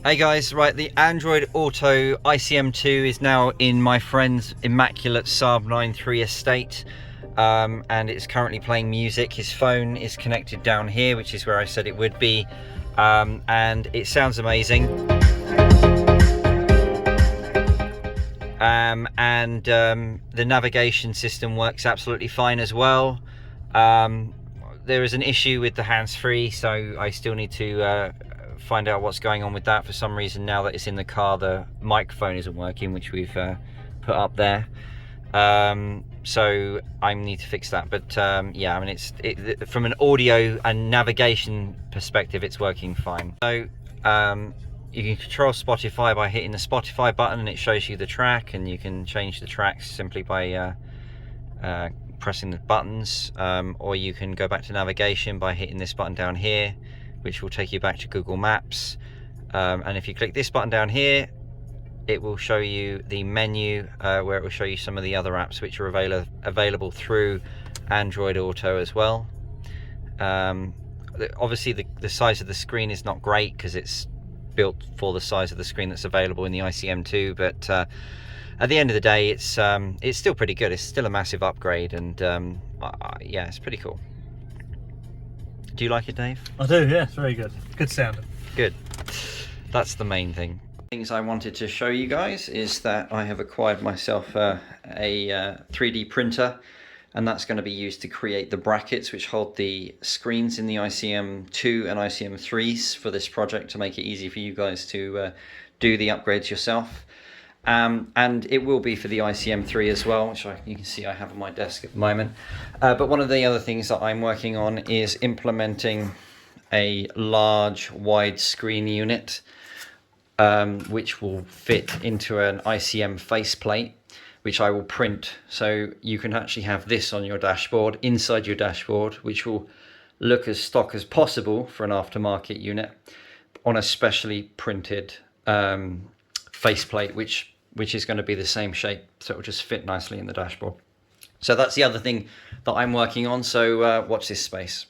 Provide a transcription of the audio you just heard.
Hey guys, right, the Android Auto ICM2 is now in my friend's immaculate Saab 9.3 estate, and it's currently playing music. His phone is connected down here, which is where I said it would be, and it sounds amazing. The navigation system works absolutely fine as well. There is an issue with the hands-free, so I still need to find out what's going on with that. For some reason, now that it's in the car, the microphone isn't working, which we've put up there. So I need to fix that. But yeah, I mean, from an audio and navigation perspective, it's working fine. So you can control Spotify by hitting the Spotify button, and it shows you the track, and you can change the tracks simply by pressing the buttons, or you can go back to navigation by hitting this button down here, which will take you back to Google Maps. And if you click this button down here, it will show you the menu where it will show you some of the other apps which are available through Android Auto as well. Obviously the size of the screen is not great because it's built for the size of the screen that's available in the ICM2, but at the end of the day, it's still pretty good. It's still a massive upgrade, and yeah, it's pretty cool. Do you like it, Dave? I do, yeah, it's very good. Good sounding. Good. That's the main thing. Things I wanted to show you guys is that I have acquired myself a 3D printer, and that's going to be used to create the brackets which hold the screens in the ICM2 and ICM3s for this project, to make it easy for you guys to do the upgrades yourself. And it will be for the ICM3 as well, which you can see I have on my desk at the moment. But one of the other things that I'm working on is implementing a large widescreen unit, which will fit into an ICM faceplate, which I will print. So you can actually have this on your dashboard, inside your dashboard, which will look as stock as possible for an aftermarket unit on a specially printed faceplate, which is going to be the same shape, so it will just fit nicely in the dashboard. So that's the other thing that I'm working on, so watch this space.